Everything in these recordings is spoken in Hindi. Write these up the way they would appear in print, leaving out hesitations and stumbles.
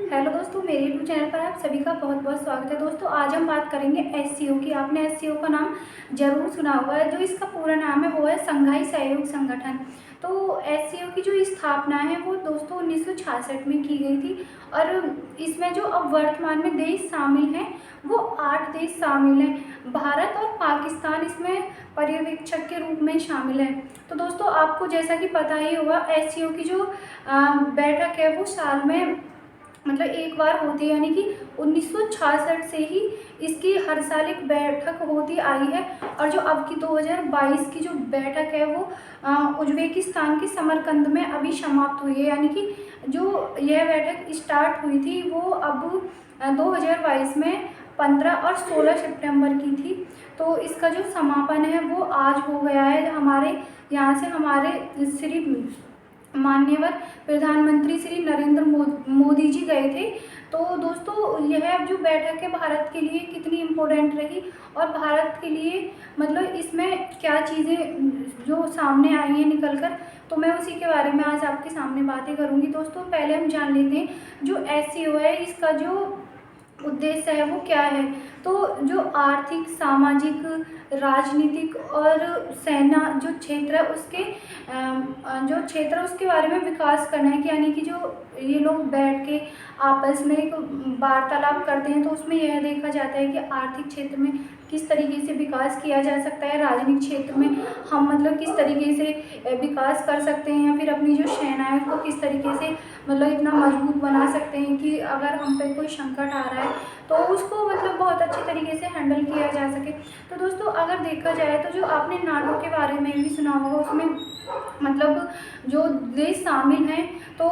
हेलो दोस्तों, मेरे यूट्यूब चैनल पर आप सभी का बहुत बहुत स्वागत है। दोस्तों आज हम बात करेंगे एससीओ की। आपने एससीओ का नाम जरूर सुना होगा है। जो इसका पूरा नाम है वो है संघाई सहयोग संगठन। तो एससीओ की जो स्थापना है वो दोस्तों 1966 में की गई थी। और इसमें जो अब वर्तमान में देश शामिल हैं वो 8 देश शामिल हैं। भारत और पाकिस्तान इसमें पर्यवेक्षक के रूप में शामिल है। तो दोस्तों आपको जैसा कि पता ही होगा, एससीओ की जो बैठक है वो साल में मतलब एक बार होती है, यानी कि 1966 से ही इसकी हर साल एक बैठक होती आई है। और जो अब की 2022 की जो बैठक है वो उज्बेकिस्तान के समरकंद में अभी समाप्त हुई है। यानी कि जो यह बैठक स्टार्ट हुई थी वो अब 2022 में 15 और 16 सितंबर की थी। तो इसका जो समापन है वो आज हो गया है। हमारे यहाँ से हमारे श्री माननीय प्रधानमंत्री श्री नरेंद्र मोदी जी गए थे। तो दोस्तों यह जो बैठक है भारत के लिए कितनी इम्पोर्टेंट रही और भारत के लिए मतलब इसमें क्या चीज़ें जो सामने आई हैं निकल कर, तो मैं उसी के बारे में आज आपके सामने बातें करूंगी। दोस्तों पहले हम जान लेते हैं जो एससीओ है इसका जो उद्देश्य है वो क्या है। तो जो आर्थिक, सामाजिक, राजनीतिक और सेना जो क्षेत्र है उसके उसके बारे में विकास करना है कि यानी कि जो ये लोग बैठ के आपस में एक वार्तालाप करते हैं तो उसमें यह देखा जाता है कि आर्थिक क्षेत्र में किस तरीके से विकास किया जा सकता है, राजनीतिक क्षेत्र में हम मतलब किस तरीके से विकास कर सकते हैं, या फिर अपनी जो सेनाएं को किस तरीके से मतलब इतना मजबूत बना सकते हैं कि अगर हम पे कोई संकट आ रहा है तो उसको मतलब बहुत अच्छे तरीके से हैंडल किया जा सके। तो दोस्तों अगर देखा जाए तो जो आपने नाटो के बारे में भी सुना होगा, उसमें मतलब जो देश शामिल हैं तो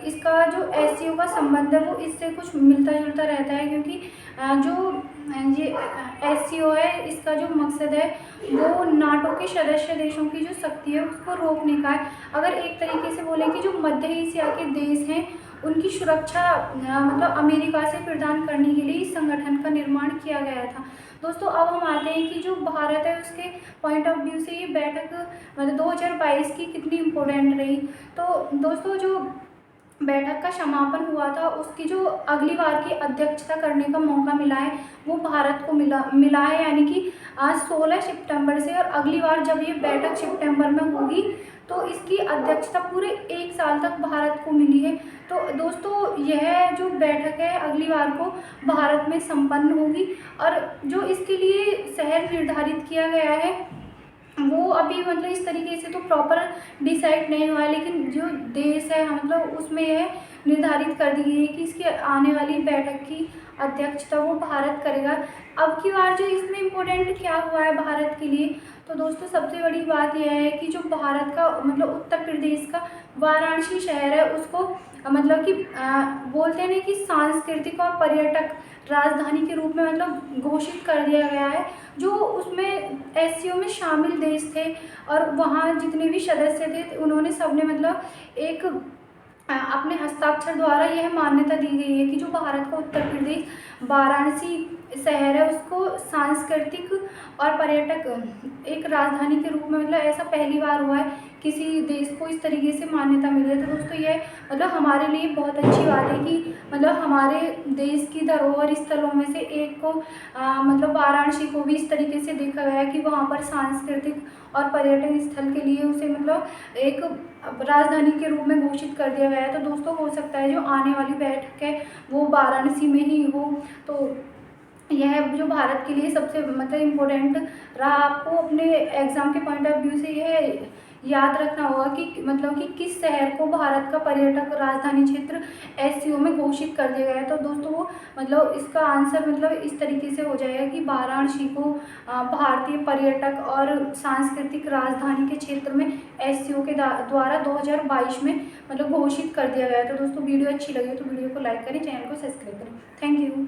इसका जो एससीओ का संबंध है वो इससे कुछ मिलता जुलता रहता है। क्योंकि जो ये एससीओ है इसका जो मकसद है वो नाटो के सदस्य देशों की जो शक्ति है उसको रोकने का है। अगर एक तरीके से बोलें कि जो मध्य एशिया के देश हैं उनकी सुरक्षा मतलब अमेरिका से प्रदान करने के लिए इस संगठन का निर्माण किया गया था। दोस्तों अब हम आते हैं कि जो भारत है उसके पॉइंट ऑफ व्यू से ये बैठक मतलब 2022 की कितनी इम्पोर्टेंट रही। तो दोस्तों जो बैठक का समापन हुआ था उसकी जो अगली बार की अध्यक्षता करने का मौका मिला है वो भारत को मिला है। यानी कि आज 16 सितंबर से, और अगली बार जब ये बैठक सितंबर में होगी तो इसकी अध्यक्षता पूरे 1 साल तक भारत को मिली है। तो दोस्तों यह जो बैठक है अगली बार को भारत में संपन्न होगी। और जो इसके लिए शहर निर्धारित किया गया है वो अभी मतलब इस तरीके से तो प्रॉपर डिसाइड नहीं हुआ है, लेकिन जो देश है मतलब उसमें यह निर्धारित कर दी गई है कि इसकी आने वाली बैठक की अध्यक्षता वो भारत करेगा। अब की बार जो इसमें इम्पोर्टेंट क्या हुआ है भारत के लिए, तो दोस्तों सबसे बड़ी बात यह है कि जो भारत का मतलब उत्तर प्रदेश का वाराणसी शहर है उसको मतलब कि बोलते हैं कि सांस्कृतिक और पर्यटक राजधानी के रूप में मतलब घोषित कर दिया गया है। जो उसमें एससीओ में शामिल देश थे और वहाँ जितने भी सदस्य थे उन्होंने सबने मतलब एक अपने हस्ताक्षर द्वारा यह मान्यता दी गई है कि जो भारत का उत्तर प्रदेश वाराणसी शहर है उसको सांस्कृतिक और पर्यटक एक राजधानी के रूप में मतलब ऐसा पहली बार हुआ है किसी देश को इस तरीके से मान्यता मिली है। तो दोस्तों ये मतलब हमारे लिए बहुत अच्छी बात है कि मतलब हमारे देश की धरोहर स्थलों में से एक को मतलब वाराणसी को भी इस तरीके से देखा गया है कि वहाँ पर सांस्कृतिक और पर्यटन स्थल के लिए उसे मतलब एक राजधानी के रूप में घोषित कर दिया गया है। तो दोस्तों हो सकता है जो आने वाली बैठक है वो वाराणसी में ही हो। तो यह जो भारत के लिए सबसे मतलब इम्पोर्टेंट रहा। आपको अपने एग्ज़ाम के पॉइंट ऑफ व्यू से यह याद रखना होगा कि मतलब कि किस शहर को भारत का पर्यटक राजधानी क्षेत्र एससीओ में घोषित कर दिया गया है। तो दोस्तों वो मतलब इसका आंसर मतलब इस तरीके से हो जाएगा कि वाराणसी को भारतीय पर्यटक और सांस्कृतिक राजधानी के क्षेत्र में एससीओ के द्वारा 2022 में मतलब घोषित कर दिया गया है। तो दोस्तों वीडियो अच्छी लगी तो वीडियो को लाइक करें, चैनल को सब्सक्राइब करें। Thank you.